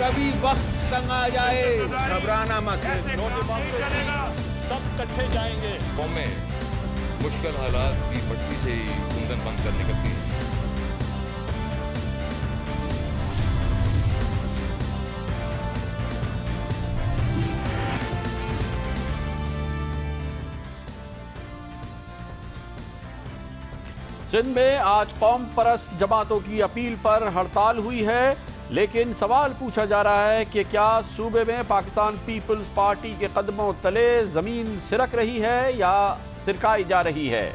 कभी वक्त तंग आ जाए घबराना मत। सब इकट्ठे जाएंगे। कौम में मुश्किल हालात की भट्टी से ही कुंदन बंद कर निकलती है। सिंध में आज कौम परस्त जमातों की अपील पर हड़ताल हुई है, लेकिन सवाल पूछा जा रहा है कि क्या सूबे में पाकिस्तान पीपल्स पार्टी के कदमों तले जमीन सिरक रही है या सिरकाई जा रही है।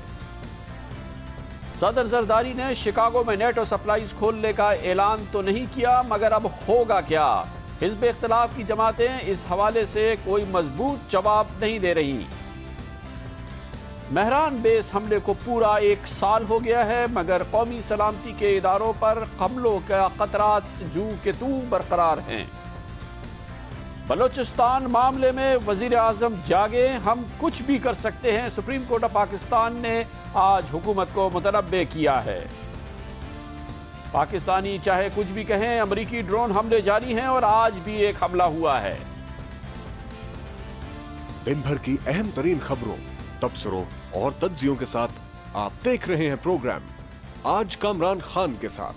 सदर जरदारी ने शिकागो में नेटो सप्लाईज खोलने का ऐलान तो नहीं किया, मगर अब होगा क्या। हिज़्ब इख्तिलाफ की जमातें इस हवाले से कोई मजबूत जवाब नहीं दे रही। महरान बेस हमले को पूरा 1 साल हो गया है, मगर कौमी सलामती के इदारों पर हमलों का खतरात जू के तू बरकरार हैं। बलोचिस्तान मामले में वजीर आजम जागे, हम कुछ भी कर सकते हैं, सुप्रीम कोर्ट ऑफ पाकिस्तान ने आज हुकूमत को मुतनब्बे किया है। पाकिस्तानी चाहे कुछ भी कहें, अमरीकी ड्रोन हमले जारी हैं और आज भी एक हमला हुआ है। दिन भर की अहम तरीन खबरों, तबसरों और तज्जियों के साथ आप देख रहे हैं प्रोग्राम आज कामरान खान के साथ।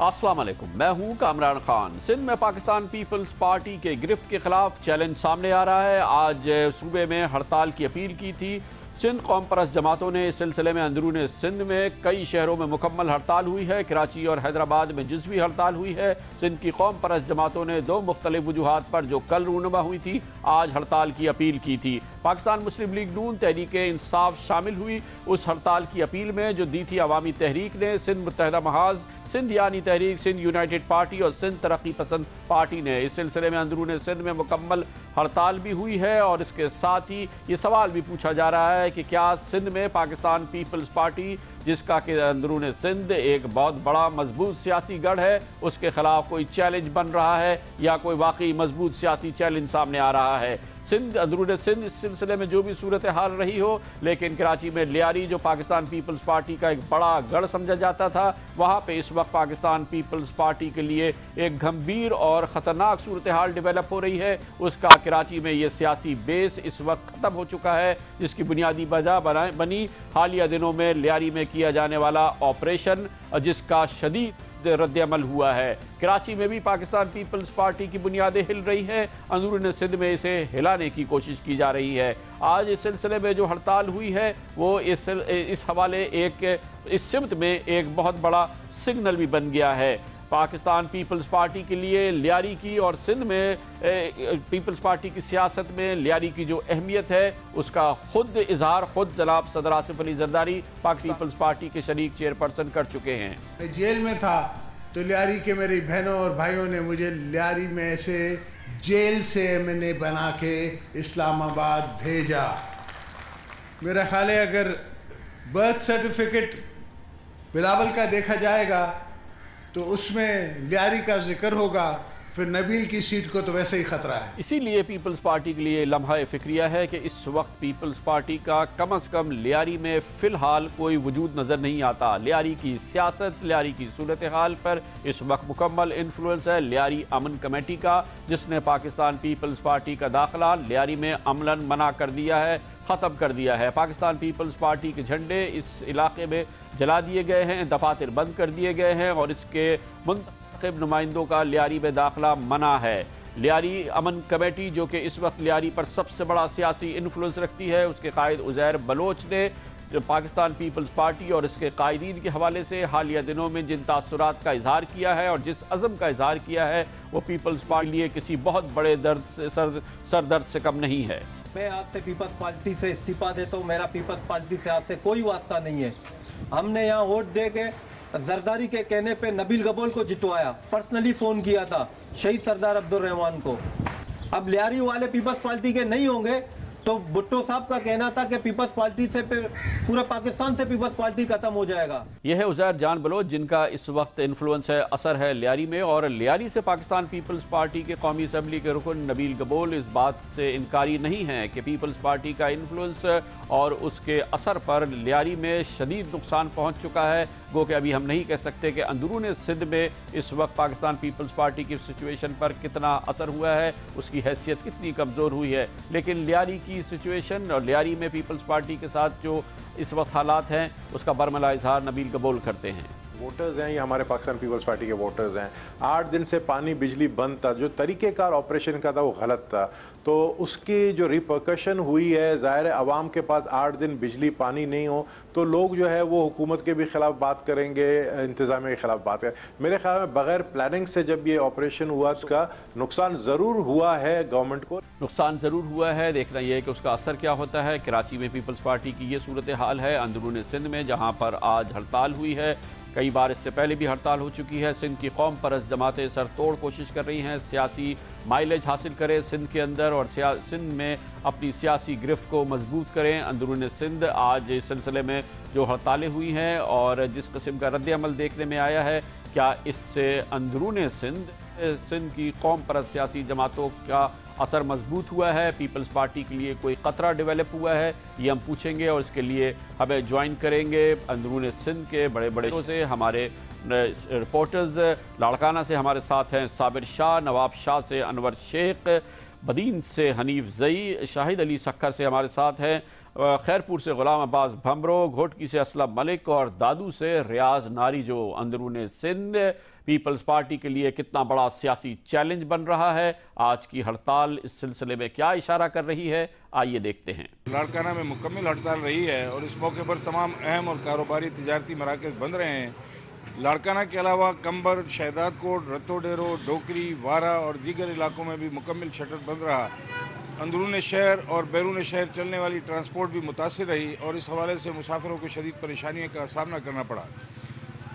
अस्सलाम वालेकुम, मैं हूं कामरान खान। सिंध में पाकिस्तान पीपल्स पार्टी के गिरफ्त के खिलाफ चैलेंज सामने आ रहा है। आज सूबे में हड़ताल की अपील की थी। सिंध कौम परस्त जमातों ने इस सिलसिले में अंदरून सिंध में कई शहरों में मुकम्मल हड़ताल हुई है। कराची और हैदराबाद में जुज़वी हड़ताल हुई है। सिंध की कौम परस्त जमातों ने 2 मुख्तलिफ वजूहात पर जो कल रूनुमा हुई थी, आज हड़ताल की अपील की थी। पाकिस्तान मुस्लिम लीग नून तहरीक इंसाफ शामिल हुई उस हड़ताल की अपील में जो दी थी अवामी तहरीक ने। सिंध मुत्तहिदा महाज, सिंध यानी तहरीक, सिंध यूनाइटेड पार्टी और सिंध तरक्की पसंद पार्टी ने। इस सिलसिले में अंदरून सिंध में मुकम्मल हड़ताल भी हुई है और इसके साथ ही ये सवाल भी पूछा जा रहा है कि क्या सिंध में पाकिस्तान पीपल्स पार्टी, जिसका कि अंदरून सिंध एक बहुत बड़ा मजबूत सियासी गढ़ है, उसके खिलाफ कोई चैलेंज बन रहा है या कोई वाकई मजबूत सियासी चैलेंज सामने आ रहा है। सिंध अंदरून सिंध इस सिलसिले में जो भी सूरत हाल रही हो, लेकिन कराची में लियारी जो पाकिस्तान पीपल्स पार्टी का एक बड़ा गढ़ समझा जाता था, वहां पे इस वक्त पाकिस्तान पीपल्स पार्टी के लिए एक गंभीर और खतरनाक सूरत हाल डेवलप हो रही है। उसका कराची में ये सियासी बेस इस वक्त खत्म हो चुका है, जिसकी बुनियादी वजह बनी हालिया दिनों में लियारी में किया जाने वाला ऑपरेशन, जिसका शदीद रद्द अमल हुआ है। कराची में भी पाकिस्तान पीपल्स पार्टी की बुनियादें हिल रही है, अंदरून सिंध में इसे हिलाने की कोशिश की जा रही है। आज इस सिलसिले में जो हड़ताल हुई है वो इस हवाले इस सिमत में एक बहुत बड़ा सिग्नल भी बन गया है। पाकिस्तान पीपल्स पार्टी के लिए लियारी की और सिंध में पीपल्स पार्टी की सियासत में लियारी की जो अहमियत है, उसका खुद इजहार खुद जनाब सदर आसिफ अली जरदारी पाकिस्तान पीपल्स पार्टी के शरीक चेयरपर्सन कर चुके हैं। मैं जेल में था तो लियारी के मेरी बहनों और भाइयों ने मुझे लियारी में से जेल से मैंने बना के इस्लामाबाद भेजा। मेरा ख्याल है अगर बर्थ सर्टिफिकेट बिलावल का देखा जाएगा तो उसमें लियारी का जिक्र होगा, फिर नबील की सीट को तो वैसे ही खतरा है। इसीलिए पीपल्स पार्टी के लिए लम्हा फिक्रिया है कि इस वक्त पीपल्स पार्टी का कम अज कम लियारी में फिलहाल कोई वजूद नजर नहीं आता। लियारी की सियासत, लियारी की सूरत हाल पर इस वक्त मुकम्मल इन्फ्लुएंस है लियारी अमन कमेटी का, जिसने पाकिस्तान पीपल्स पार्टी का दाखिला लियारी में अमलन मना कर दिया है, खत्म कर दिया है। पाकिस्तान पीपल्स पार्टी के झंडे इस इलाके में जला दिए गए हैं, दफातर बंद कर दिए गए हैं और इसके मुंतखब नुमाइंदों का लियारी में दाखिला मना है। लियारी अमन कमेटी जो कि इस वक्त लियारी पर सबसे बड़ा सियासी इन्फ्लुएंस रखती है, उसके कायद उज़ैर बलोच ने जो पाकिस्तान पीपल्स पार्टी और इसके कायदीन के हवाले से हालिया दिनों में जिन तासुरात का इजहार किया है और जिस अज़म का इजहार किया है, वो पीपल्स पार्टी लिए किसी बहुत बड़े सरदर्द से कम नहीं है। मैं आज से पीपल्स पार्टी से इस्तीफा देता हूँ। मेरा पीपल्स पार्टी से आज से कोई वास्ता नहीं है। हमने यहाँ वोट दे के जरदारी के कहने पे नबील गबोल को जितवाया, पर्सनली फोन किया था शहीद सरदार अब्दुल रहमान को। अब लियारी वाले पीपल्स पार्टी के नहीं होंगे तो भुट्टो साहब का कहना था कि पीपल्स पार्टी से पूरे पाकिस्तान से पीपल्स पार्टी खत्म हो जाएगा। यह है उज़ैर जान बलोच, जिनका इस वक्त इन्फ्लुएंस है, असर है लियारी में, और लियारी से पाकिस्तान पीपल्स पार्टी के कौमी असम्बली के रुकन नबील गबोल इस बात से इनकारी नहीं है कि पीपल्स पार्टी का इन्फ्लुएंस और उसके असर पर लियारी में शदीद नुकसान पहुंच चुका है। गो कि अभी हम नहीं कह सकते कि अंदरून सिंध में इस वक्त पाकिस्तान पीपल्स पार्टी की सिचुएशन पर कितना असर हुआ है, उसकी हैसियत कितनी कमज़ोर हुई है, लेकिन लियारी की सिचुएशन और लियारी में पीपल्स पार्टी के साथ जो इस वक्त हालात हैं उसका बरमला इजहार नबील गबोल करते हैं। वोटर्स हैं, ये हमारे पाकिस्तान पीपल्स पार्टी के वोटर्स हैं। 8 दिन से पानी बिजली बंद था, जो तरीक़ेकार ऑपरेशन का था वो गलत था, तो उसकी जो रिपरकशन हुई है, ज़ाहिर है अवाम के पास 8 दिन बिजली पानी नहीं हो तो लोग जो है वो हुकूमत के भी खिलाफ बात करेंगे, इंतज़ामिया के खिलाफ बात करेंगे। मेरे ख्याल में बगैर प्लानिंग से जब ये ऑपरेशन हुआ उसका नुकसान ज़रूर हुआ है, गवर्नमेंट को नुकसान ज़रूर हुआ है। देखना यह है कि उसका असर क्या होता है। कराची में पीपल्स पार्टी की ये सूरत हाल है, अंदरून सिंध में जहाँ पर आज हड़ताल हुई है, कई बार इससे पहले भी हड़ताल हो चुकी है। सिंध की कौम परस्त जमातें सरतोड़ कोशिश कर रही हैं सियासी माइलेज हासिल करें सिंध के अंदर और सिंध में अपनी सियासी गिरफ्त को मजबूत करें। अंदरून सिंध आज इस सिलसिले में जो हड़तालें हुई हैं और जिस किस्म का रद्द-ए-अमल देखने में आया है, क्या इससे अंदरून सिंध की कौम परस्त सियासी जमातों का असर मजबूत हुआ है, पीपल्स पार्टी के लिए कोई खतरा डेवलप हुआ है, ये हम पूछेंगे और इसके लिए हमें ज्वाइन करेंगे अंदरून सिंध के बड़े बड़े से हमारे रिपोर्टर्स। लाड़काना से हमारे साथ हैं साबिर शाह, नवाब शाह से अनवर शेख, बदीन से हनीफ जई, शाहिद अली सक्खर से हमारे साथ हैं, खैरपुर से गुलाम अब्बास भमरो, घोटकी से असलम मलिक और दादू से रियाज नारी। जो अंदरून सिंध पीपल्स पार्टी के लिए कितना बड़ा सियासी चैलेंज बन रहा है, आज की हड़ताल इस सिलसिले में क्या इशारा कर रही है, आइए देखते हैं। लाड़काना में मुकम्मल हड़ताल रही है और इस मौके पर तमाम अहम और कारोबारी तिजारती मराकज़ बंद रहे हैं। लाड़काना के अलावा कंबर, शहदाद कोट, रत्तो डेरो, डोकरी, वारा और दीगर इलाकों में भी मुकम्मल शटर बंद रहा। अंदरून शहर और बैरून शहर चलने वाली ट्रांसपोर्ट भी मुतासिर रही और इस हवाले से मुसाफिरों को शदीद परेशानियों का सामना करना पड़ा।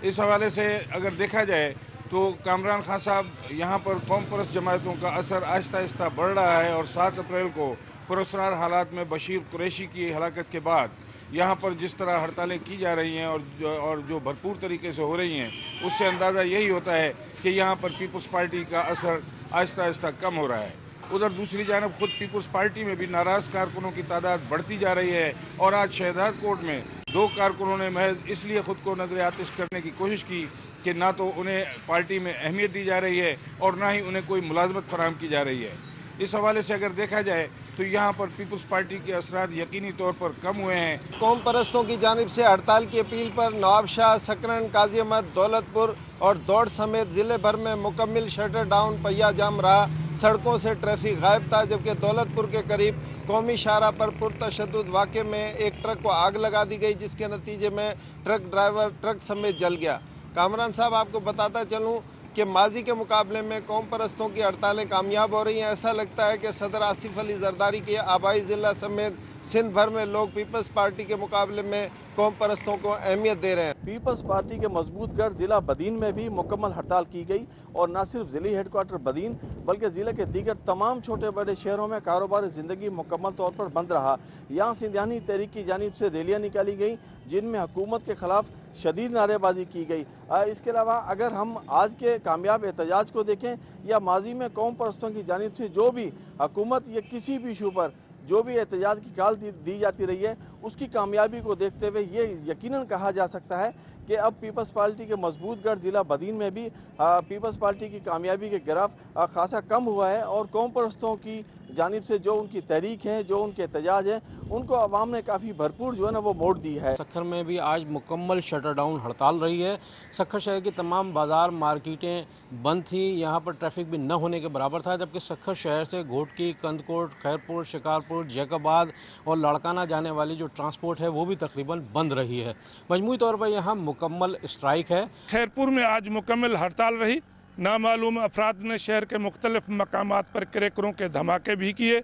इस हवाले से अगर देखा जाए तो कामरान खान साहब यहाँ पर कौम परस्त जमातों का असर आहिस्ता आहिस्ता बढ़ रहा है और 7 अप्रैल को पुरस्कार हालात में बशीर कुरैशी की हलाकत के बाद यहाँ पर जिस तरह हड़तालें की जा रही हैं और जो भरपूर तरीके से हो रही हैं, उससे अंदाज़ा यही होता है कि यहाँ पर पीपल्स पार्टी का असर आहिस्ता आहिस्ता कम हो रहा है। उधर दूसरी जानब खुद पीपल्स पार्टी में भी नाराज़ कारकुनों की तादाद बढ़ती जा रही है और आज शहदाद कोर्ट में 2 कारकुनों ने महज इसलिए खुद को नजर आतिश करने की कोशिश की कि ना तो उन्हें पार्टी में अहमियत दी जा रही है और ना ही उन्हें कोई मुलाजमत फराहम की जा रही है। इस हवाले से अगर देखा जाए तो यहाँ पर पीपल्स पार्टी के असरात यकीनी तौर पर कम हुए हैं। कौम परस्तों की जानिब से हड़ताल की अपील पर नवाब शाह, सकरन, काजी अहमद, दौलतपुर और दौड़ समेत जिले भर में मुकम्मल शटर डाउन, पहिया जाम रहा। सड़कों से ट्रैफिक गायब था, जबकि दौलतपुर के करीब कौमी शाहराह पर पुरतशद्दुद वाक़े में एक ट्रक को आग लगा दी गई, जिसके नतीजे में ट्रक ड्राइवर ट्रक समेत जल गया। कामरान साहब, आपको बताता चलूं कि माजी के मुकाबले में कौम परस्तों की हड़तालें कामयाब हो रही हैं। ऐसा लगता है कि सदर आसिफ अली जरदारी के आबाई जिला समेत सिंध भर में लोग पीपल्स पार्टी के मुकाबले में कौम परस्तों को अहमियत दे रहे हैं। पीपल्स पार्टी के मजबूत गढ़ जिला बदीन में भी मुकम्मल हड़ताल की गई और न सिर्फ जिले हेडक्वार्टर बदीन बल्कि जिले के दीगर तमाम छोटे बड़े शहरों में कारोबारी जिंदगी मुकम्मल तौर पर बंद रहा। यहाँ सिंधियानी तहरीक की जानिब से रैलियां निकाली गई जिनमें हुकूमत के खिलाफ शदीद नारेबाजी की गई। इसके अलावा अगर हम आज के कामयाब एहतजाज को देखें या माजी में कौम परस्तों की जानिब से जो भी हुकूमत या किसी भी इशू पर जो भी एहतजाज की कॉल दी जाती रही है, उसकी कामयाबी को देखते हुए ये यकीनन कहा जा सकता है कि अब पीपल्स पार्टी के मजबूत गढ़ जिला बदीन में भी पीपल्स पार्टी की कामयाबी के ग्राफ खासा कम हुआ है और कौम परस्तों की जानिब से जो उनकी तहरीक है, जो उनके एहतजाज हैं, उनको अवाम ने काफ़ी भरपूर जो है ना वो मोड़ दी है। सक्खर में भी आज मुकम्मल शटर डाउन हड़ताल रही है। सक्खर शहर की तमाम बाजार मार्केटें बंद थी, यहाँ पर ट्रैफिक भी न होने के बराबर था, जबकि सक्खर शहर से घोटकी, कंदकोट, खैरपुर, शिकारपुर, जैकबाद और लाड़काना जाने वाली जो ट्रांसपोर्ट है वो भी तकरीबन बंद रही है। मजमूई तौर पर यहाँ मुकम्मल स्ट्राइक है। खैरपुर में आज मुकम्मल हड़ताल रही। नामालूम अफराद ने शहर के मुख्तलिफ मकामात पर क्रैकरों के धमाके भी किए।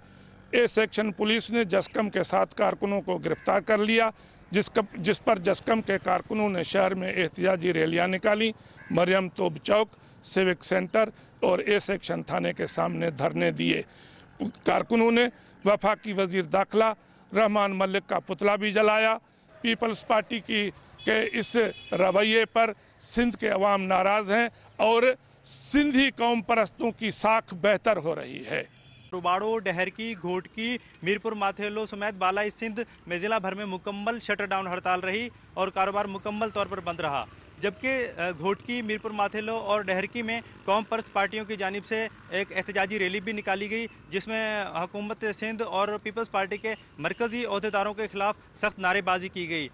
ए सेक्शन पुलिस ने जस्कम के 7 कारकुनों को गिरफ्तार कर लिया, जिस पर जस्कम के कारकुनों ने शहर में एहतिजाजी रैलियां निकाली। मरियम तोब चौक, सिविक सेंटर और ए सेक्शन थाने के सामने धरने दिए। कारकुनों ने वफाकी वजीर दाखिला रहमान मलिक का पुतला भी जलाया। पीपल्स पार्टी के इस रवैये पर सिंध के अवाम नाराज हैं और सिंधी कौम परस्तों की साख बेहतर हो रही है। रुबाड़ो, डहरकी, घोटकी, मीरपुर माथेलो समेत बालाई सिंध में जिला भर में मुकम्मल शटर डाउन हड़ताल रही और कारोबार मुकम्मल तौर पर बंद रहा। जबकि घोटकी, मीरपुर माथेलो और डहरकी में कौम परस्त पार्टियों की जानिब से एक एहतजाजी रैली भी निकाली गई, जिसमें हुकूमत सिंध और पीपल्स पार्टी के मरकजी अहदेदारों के खिलाफ सख्त नारेबाजी की गई।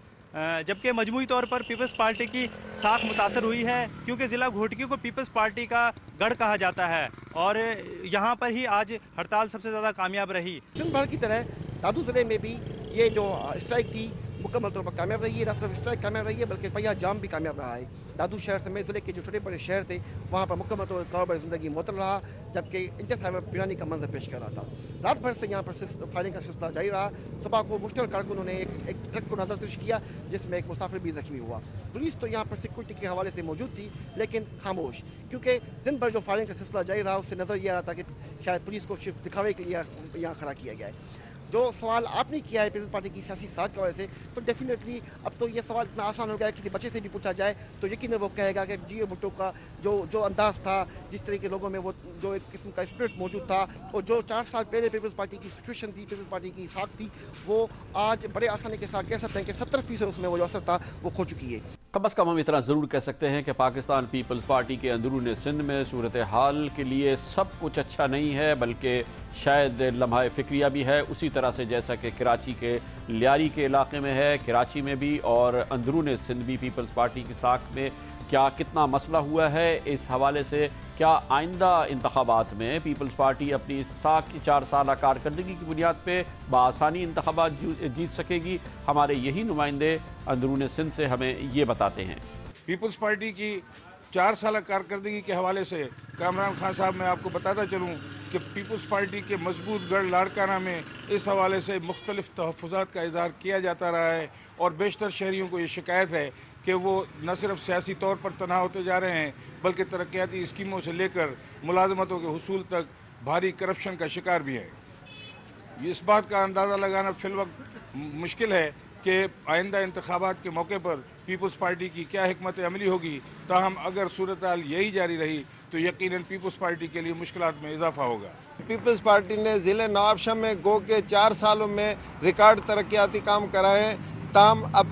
जबकि मजमूई तौर पर पीपल्स पार्टी की साख मुतासर हुई है, क्योंकि ज़िला घोटकी को पीपल्स पार्टी का गढ़ कहा जाता है और यहाँ पर ही आज हड़ताल सबसे ज़्यादा कामयाब रही। सिंध भर की तरह दादू ज़िले में भी ये जो स्ट्राइक थी मुकम्मल तौर पर कामयाब रही है। न सिर्फ स्ट्राइक कामयाब रही है बल्कि पहिया जाम भी कामयाब रहा है। दादू शहर समेत ज़िले के जो छोटे बड़े शहर थे वहाँ पर मुकम्मल तौर पर कारोबारी ज़िंदगी मुअत्तल रहा, जबकि इंटर साहिब पिरानी का मंजर पेश कर रहा था। रात भर से यहाँ पर फायरिंग का सिलसिला जारी रहा। सुबह को मुश्तरक कारकुनों ने एक ट्रक को नजरतश किया जिसमें एक मुसाफिर भी जख्मी हुआ। पुलिस तो यहाँ पर सिक्योरिटी के हवाले से मौजूद थी लेकिन खामोश, क्योंकि दिन भर जो फायरिंग का सिलसिला जारी रहा उससे नजर ये आ रहा था कि शायद पुलिस को सिर्फ दिखावे के लिए यहाँ खड़ा किया गया है। जो सवाल आपने किया है पीपल्स पार्टी की सियासी साख की वजह से, तो डेफिनेटली अब तो ये सवाल इतना आसान हो गया है, किसी बच्चे से भी पूछा जाए तो यकीन वो कहेगा कि जी भुट्टो का जो अंदाज था, जिस तरह के लोगों में वो जो एक किस्म का स्पिरिट मौजूद था और जो 4 साल पहले पीपल्स पार्टी की सिचुएशन थी, पीपल्स पार्टी की साख थी, वो आज बड़े आसानी के साथ कह सकते हैं कि 70% उसमें वो जो असर था वो खो चुकी है। कम अज़ कम हम इतना ज़रूर कह सकते हैं कि पाकिस्तान पीपल्स पार्टी के अंदरून सिंध में सूरत हाल के लिए सब कुछ अच्छा नहीं है, बल्कि शायद लम्हा फिक्रिया भी है, उसी तरह से जैसा कि कराची के लियारी के इलाके में है, कराची में भी और अंदरून सिंध भी पीपल्स पार्टी की साख में क्या कितना मसला हुआ है। इस हवाले से क्या आइंदा इंतखाबात में पीपल्स पार्टी अपनी साख की 4 साल कारकर्दगी की बुनियाद पर बआसानी इंतखाबात जीत सकेगी, हमारे यही नुमाइंदे अंदरून सिंध से हमें ये बताते हैं। पीपल्स पार्टी की 4 साल कारकर्दगी के हवाले से कामरान खान साहब मैं आपको बताता चलूँ कि पीपल्स पार्टी के मजबूत गढ़ लाड़काना में इस हवाले से मुख्तलिफ तहफ़्फ़ुज़ात का इज़हार किया जाता रहा है और बेशतर शहरियों को ये शिकायत है कि वो न सिर्फ सियासी तौर पर तनहा होते जा रहे हैं बल्कि तरक्याती स्कीमों से लेकर मुलाजमतों के हुसूल तक भारी करप्शन का शिकार भी है। इस बात का अंदाज़ा लगाना फिलवक्त मुश्किल है कि आइंदा इंतखाबात के मौके पर पीपल्स पार्टी की क्या हिकमत अमली होगी, ताहम अगर सूरत हाल यही जारी रही तो यकीनन पीपल्स पार्टी के लिए मुश्किलात में इजाफा होगा। पीपल्स पार्टी ने ज़िले नवाबशाह में गो के 4 सालों में रिकॉर्ड तरक्याती काम कराए, ताहम अब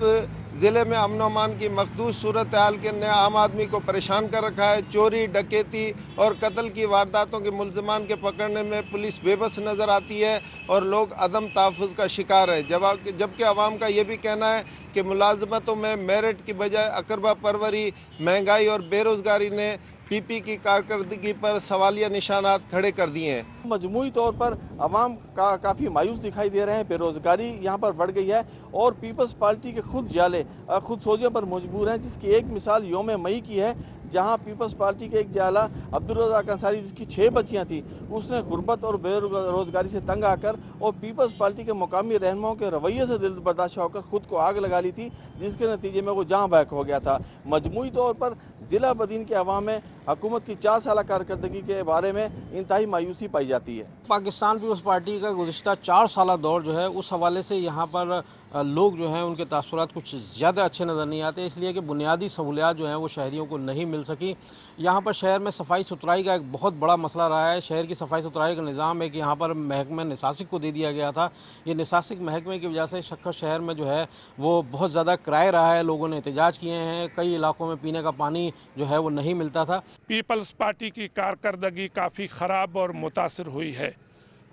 ज़िले में अमन अमान की मखदूस सूरत हाल के ने आम आदमी को परेशान कर रखा है। चोरी, डकैती और कत्ल की वारदातों के मुल्ज़िमान के पकड़ने में पुलिस बेबस नज़र आती है और लोग अदम तहफ़्फ़ुज़ का शिकार है। जबकि अवाम का ये भी कहना है कि मुलाजमतों में मेरिट की बजाय अकरबा परवरी, महंगाई और बेरोज़गारी ने पीपी की कारकर्दगी पर सवालिया निशानात खड़े कर दिए हैं। मजमूई तौर पर अवाम काफ़ी मायूस दिखाई दे रहे हैं, बेरोजगारी यहाँ पर बढ़ गई है और पीपल्स पार्टी के खुद जाले खुद सोचने पर मजबूर हैं, जिसकी एक मिसाल यौम मई की है, जहां पीपल्स पार्टी के एक जाला अब्दुल रज़ाक अंसारी जिसकी 6 बच्चियां थी, उसने गुर्बत और बेरोजगारी से तंग आकर और पीपल्स पार्टी के मुकामी रहनुमाओं के रवैये से दिल बर्दाश्त होकर खुद को आग लगा ली थी, जिसके नतीजे में वो जहां बैक हो गया था। मजमूई तौर पर जिला बदीन के अवाम में हुकूमत की 4 साल कारकर्दगी के बारे में इंतहाई मायूसी पाई जाती है। पाकिस्तान पीपल्स पार्टी का गुज़िश्ता 4 साल दौर जो है उस हवाले से यहाँ पर लोग जो हैं उनके तासुरात कुछ ज़्यादा अच्छे नज़र नहीं आते, इसलिए कि बुनियादी सहूलियात जो हैं वो शहरियों को नहीं मिल सकी। यहाँ पर शहर में सफाई सुथराई का एक बहुत बड़ा मसला रहा है। शहर की सफाई सुथराई का निज़ाम एक यहाँ पर महकमे निसासिक को दे दिया गया था। ये निसासिक महकमे की वजह से सक्खर शहर में जो है वो बहुत ज़्यादा किराए रहा है, लोगों ने एहतजाज किए हैं, कई इलाकों में पीने का पानी जो है वो नहीं मिलता था। पीपल्स पार्टी की कारकर्दगी काफ़ी ख़राब और मुतासिर हुई है।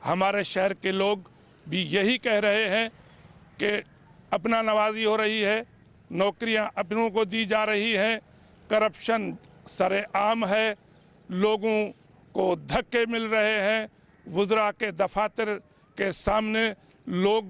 हमारे शहर के लोग भी यही कह रहे हैं कि अपना नवाजी हो रही है, नौकरियां अपनों को दी जा रही हैं, करप्शन सरेआम है, लोगों को धक्के मिल रहे हैं, वुज़रा के दफातर के सामने लोग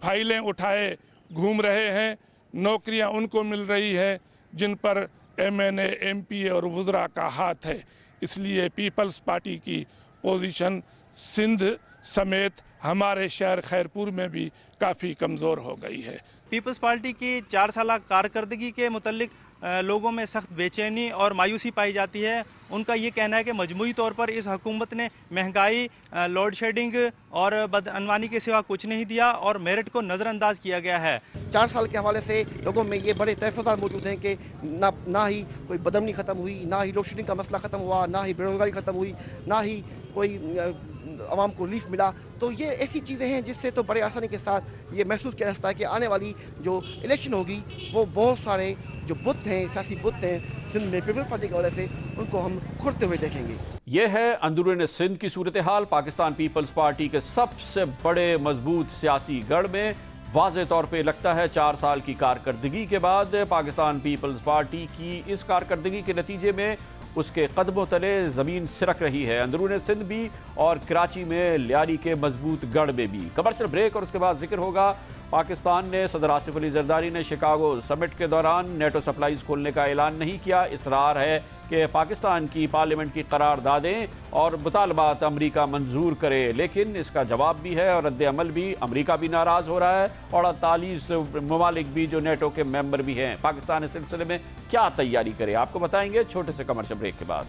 फाइलें उठाए घूम रहे हैं, नौकरियां उनको मिल रही है जिन पर MNA, MPA और वुज़रा का हाथ है। इसलिए पीपल्स पार्टी की पोजीशन सिंध समेत हमारे शहर खैरपुर में भी काफ़ी कमज़ोर हो गई है। पीपल्स पार्टी की 4 साल कारकर्दगी के मुतल्लिक लोगों में सख्त बेचैनी और मायूसी पाई जाती है। उनका ये कहना है कि मजमूई तौर पर इस हुकूमत ने महंगाई, लोड शेडिंग और बदअनवानी के सिवा कुछ नहीं दिया और मेरिट को नज़रअंदाज किया गया है। 4 साल के हवाले से लोगों में ये बड़े तहफ़्फ़ुज़ात मौजूद हैं कि ना ही कोई बदअमनी ख़त्म हुई, ना ही लोड शेडिंग का मसला ख़त्म हुआ, ना ही बेरोज़गारी ख़त्म हुई, ना ही कोई आवाम को रिलीफ मिला। तो ये ऐसी चीज़ें हैं जिससे तो बड़े आसानी के साथ ये महसूस किया जाता है कि आने वाली जो इलेक्शन होगी वो बहुत सारे जो बुत हैं, सियासी बुत हैं सिंध में पीपल्स पार्टी की वजह से, उनको हम खुरते हुए देखेंगे। यह है अंदरूनी सिंध की सूरत हाल। पाकिस्तान पीपल्स पार्टी के सबसे बड़े मजबूत सियासी गढ़ में वाज़े तौर पे लगता है 4 साल की कारकर्दगी के बाद पाकिस्तान पीपल्स पार्टी की इस कारकर्दगी के नतीजे में उसके कदमों तले ज़मीन सिरक रही है, अंदरूनी सिंध भी और कराची में लियारी के मजबूत गढ़ में भी। कमर्शियल ब्रेक और उसके बाद जिक्र होगा पाकिस्तान ने सदर आसिफ अली जरदारी ने शिकागो समिट के दौरान नेटो सप्लाईज खोलने का ऐलान नहीं किया। इसरार है कि पाकिस्तान की पार्लियामेंट की करारदादें और मुतालबात अमरीका मंजूर करे, लेकिन इसका जवाब भी है और रद्द अमल भी। अमरीका भी नाराज हो रहा है और 48 ममालिक भी जो नेटो के मेंबर भी हैं। पाकिस्तान इस सिलसिले में क्या तैयारी करे, आपको बताएंगे छोटे से कमर्शियल ब्रेक के बाद।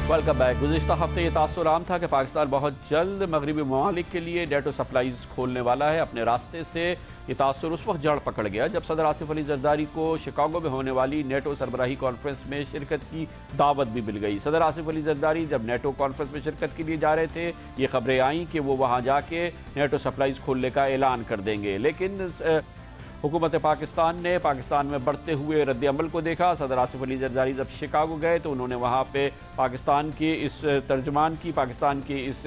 Welcome back. गुज़िश्ता हफ्ते ये तासुर आम था कि पाकिस्तान बहुत जल्द मगरबी ममालिक के लिए नेटो सप्लाईज खोलने वाला है। अपने रास्ते से ये तासुर उस वक्त जड़ पकड़ गया जब सदर आसिफ अली जरदारी को शिकागो में होने वाली नेटो सरबराही कॉन्फ्रेंस में शिरकत की दावत भी मिल गई। सदर आसिफ अली जरदारी जब नेटो कॉन्फ्रेंस में शिरकत के लिए जा रहे थे, ये खबरें आईं कि वो वहाँ जाके नेटो सप्लाईज खोलने का ऐलान कर देंगे, लेकिन हुकूमत पाकिस्तान ने पाकिस्तान में बढ़ते हुए रद्द अमल को देखा। सदर आसिफ अली जरदारी जब शिकागो गए तो उन्होंने वहाँ पे पाकिस्तान की इस तर्जुमान की, पाकिस्तान की इस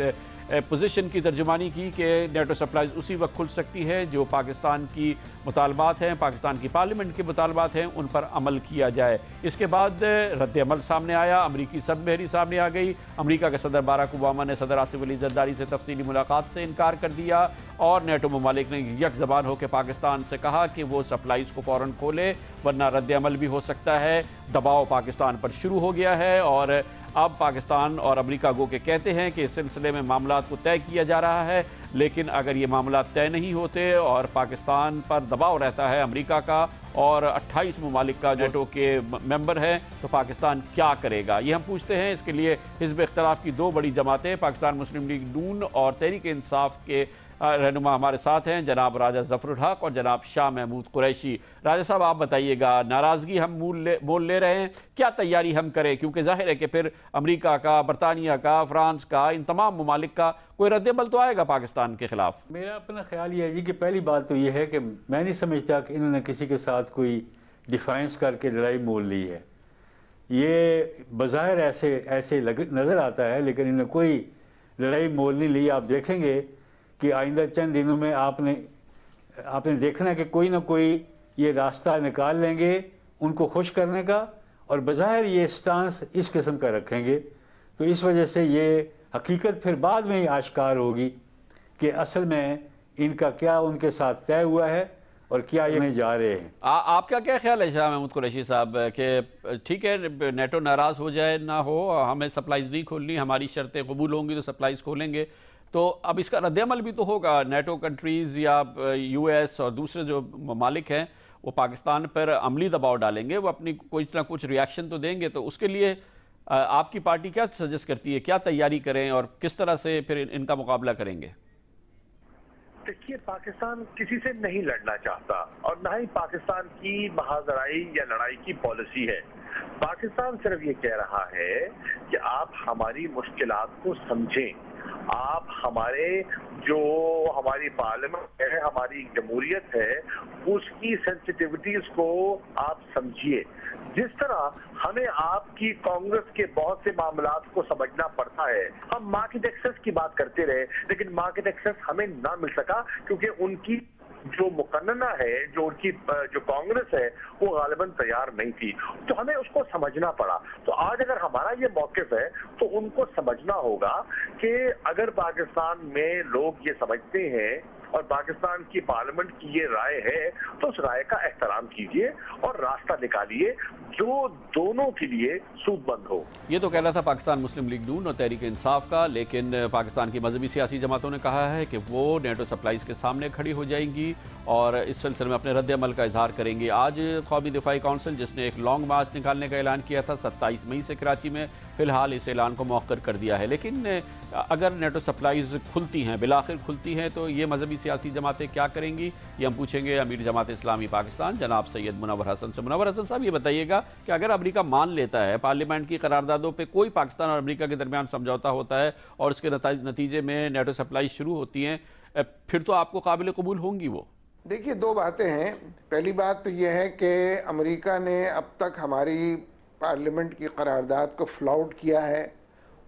पोजीशन की तर्जुमानी की कि नेटो सप्लाईज उसी वक्त खुल सकती है जो पाकिस्तान की मुतालबात हैं, पाकिस्तान की पार्लियामेंट के मुतालबात हैं, उन पर अमल किया जाए। इसके बाद रद्द अमल सामने आया, अमरीकी सदमेहरी सामने आ गई। अमरीका के सदर बाराक ओबामा ने सदर आसिफ अली जरदारी से तफसीली मुलाकात से इनकार कर दिया और नेटो ममालिक ने यक ज़बान होकर पाकिस्तान से कहा कि वो सप्लाईज को फ़ौरन खोले वरना रद्द अमल भी हो सकता है। दबाव पाकिस्तान पर शुरू हो गया है और अब पाकिस्तान और अमरीका गो के कहते हैं कि इस सिलसिले में मामलात को तय किया जा रहा है, लेकिन अगर ये मामला तय नहीं होते और पाकिस्तान पर दबाव रहता है अमरीका का और 28 ममालिक का नेटो के मेंबर हैं, तो पाकिस्तान क्या करेगा, ये हम पूछते हैं। इसके लिए हिज़्ब इख्तिलाफ की 2 बड़ी जमातें पाकिस्तान मुस्लिम लीग नून और तहरीक इंसाफ के रहनुमा हमारे साथ हैं, जनाब राजा ज़फरुल हक और जनाब शाह महमूद कुरैशी। राजा साहब आप बताइएगा, नाराज़गी हम मोल ले रहे हैं, क्या तैयारी हम करें, क्योंकि जाहिर है कि फिर अमरीका का, बरतानिया का, फ्रांस का, इन तमाम ममालिक का कोई रद्द-ए-अमल तो आएगा पाकिस्तान के खिलाफ। मेरा अपना ख्याल ये है जी कि पहली बात तो ये है कि मैं नहीं समझता कि इन्होंने किसी के साथ कोई डिफाइंस करके लड़ाई मोल ली है। ये बज़ाहिर ऐसे नज़र आता है, लेकिन इन्होंने कोई लड़ाई मोल नहीं ली। आप देखेंगे कि आइंदा चंद दिनों में आपने देखना है कि कोई ना कोई ये रास्ता निकाल लेंगे उनको खुश करने का, और बज़ाहिर ये स्टांस इस किस्म का रखेंगे, तो इस वजह से ये हकीकत फिर बाद में ही आश्कार होगी कि असल में इनका क्या उनके साथ तय हुआ है और क्या ये जा रहे हैं। आपका क्या ख्याल है शाह महमूद कुरैशी साहब कि ठीक है नेटो नाराज़ हो जाए ना हो, हमें सप्लाईज नहीं खोलनी, हमारी शर्तें कबूल होंगी तो सप्लाईज खोलेंगे, तो अब इसका रद्द-ए-अमल भी तो होगा। नेटो कंट्रीज़ या US और दूसरे जो ममालिक हैं वो पाकिस्तान पर अमली दबाव डालेंगे, वो अपनी कुछ ना कुछ रिएक्शन तो देंगे, तो उसके लिए आपकी पार्टी क्या सजेस्ट करती है, क्या तैयारी करें और किस तरह से फिर इनका मुकाबला करेंगे? देखिए, पाकिस्तान किसी से नहीं लड़ना चाहता और ना ही पाकिस्तान की बहादुरी या लड़ाई की पॉलिसी है। पाकिस्तान सिर्फ ये कह रहा है कि आप हमारी मुश्किलात को समझें, आप हमारी पार्लियामेंट है, हमारी जमहूरियत है, उसकी सेंसिटिविटीज को आप समझिए। जिस तरह हमें आपकी कांग्रेस के बहुत से मामलात को समझना पड़ता है। हम मार्केट एक्सेस की बात करते रहे, लेकिन मार्केट एक्सेस हमें ना मिल सका क्योंकि उनकी जो मुकन्ना है, जो उनकी जो कांग्रेस है, वो गालिबन तैयार नहीं थी, तो हमें उसको समझना पड़ा। तो आज अगर हमारा ये मौक़िफ़ है तो उनको समझना होगा कि अगर पाकिस्तान में लोग ये समझते हैं और पाकिस्तान की पार्लियामेंट की ये राय है तो उस राय का एहतराम कीजिए और रास्ता निकालिए। जो दोनों के लिए सूदमंद हो। ये तो कहना था पाकिस्तान मुस्लिम लीग नून और तहरीक इंसाफ का, लेकिन पाकिस्तान की मजहबी सियासी जमातों ने कहा है कि वो नेटो सप्लाईज के सामने खड़ी हो जाएंगी और इस सिलसिले में अपने रद्द अमल का इजहार करेंगी। आज कौमी दिफाई काउंसिल, जिसने एक लॉन्ग मार्च निकालने का ऐलान किया था 27 मई से कराची में, फिलहाल इस ऐलान को मौखर कर दिया है। लेकिन अगर नेटो सप्लाईज खुलती हैं, बिलाखिर खुलती हैं, तो ये मजहबी सियासी जमातें क्या करेंगी, ये हम पूछेंगे अमीर जमात इस्लामी पाकिस्तान जनाब सैयद मुनव्वर हसन से। मुनव्वर हसन साहब, ये बताइएगा कि अगर अमेरिका मान लेता है, पार्लियामेंट की करारदादों पे कोई पाकिस्तान और अमेरिका के दरमियान समझौता होता है और इसके नतीजे में नेटो सप्लाई शुरू होती हैं, फिर तो आपको काबिल कबूल होंगी वो? देखिए, दो बातें हैं। पहली बात तो यह है कि अमेरिका ने अब तक हमारी पार्लियामेंट की करारदाद को फ्लाउट किया है,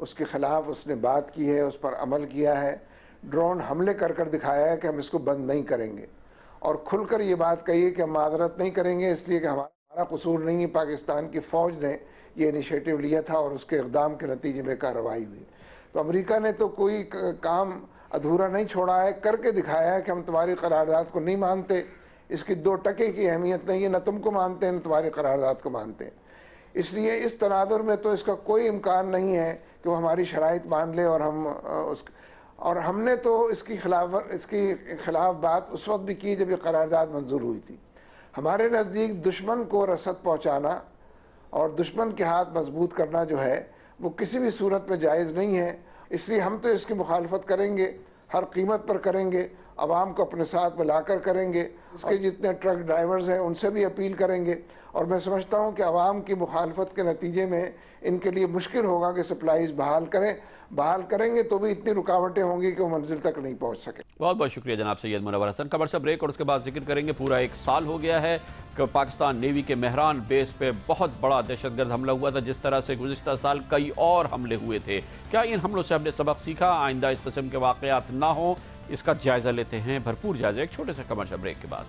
उसके खिलाफ उसने बात की है, उस पर अमल किया है, ड्रोन हमले कर कर दिखाया है कि हम इसको बंद नहीं करेंगे, और खुलकर ये बात कही है कि हम माजरत नहीं करेंगे इसलिए कि हमारा कसूर नहीं है, पाकिस्तान की फौज ने ये इनिशिएटिव लिया था और उसके इक़दाम के नतीजे में कार्रवाई हुई। तो अमेरिका ने तो कोई काम अधूरा नहीं छोड़ा है, करके दिखाया है कि हम तुम्हारी करारदाद को नहीं मानते, इसकी 2 टके की अहमियत नहीं है, न तुमको मानते हैं न तुम्हारी करारदाद को मानते हैं। इसलिए इस तनाजुर में तो इसका कोई इम्कान नहीं है कि वो हमारी शराइत मान ले और हमने तो इसकी खिलाफ बात उस वक्त भी की जब ये करारदाद मंजूर हुई थी। हमारे नज़दीक दुश्मन को रसद पहुंचाना और दुश्मन के हाथ मजबूत करना जो है वो किसी भी सूरत में जायज़ नहीं है, इसलिए हम तो इसकी मुखालफत करेंगे, हर कीमत पर करेंगे, आवाम को अपने साथ मिलाकर करेंगे, इसके जितने ट्रक ड्राइवर्स हैं उनसे भी अपील करेंगे, और मैं समझता हूं कि आवाम की मुखालफत के नतीजे में इनके लिए मुश्किल होगा कि सप्लाईज बहाल करेंगे तो भी इतनी रुकावटें होंगी कि वो मंजिल तक नहीं पहुंच सके। बहुत बहुत शुक्रिया जनाब सैयद मुनव्वर हसन। कमर्शियल ब्रेक और उसके बाद जिक्र करेंगे, पूरा 1 साल हो गया है कि पाकिस्तान नेवी के मेहरान बेस पे बहुत बड़ा दहशतगर्द हमला हुआ था, जिस तरह से गुज़िश्ता साल कई और हमले हुए थे। क्या इन हमलों से हमने सबक सीखा, आइंदा इस किस्म के वाक़यात ना हो, इसका जायजा लेते हैं, भरपूर जायजा एक छोटे से कमर्शियल ब्रेक के बाद।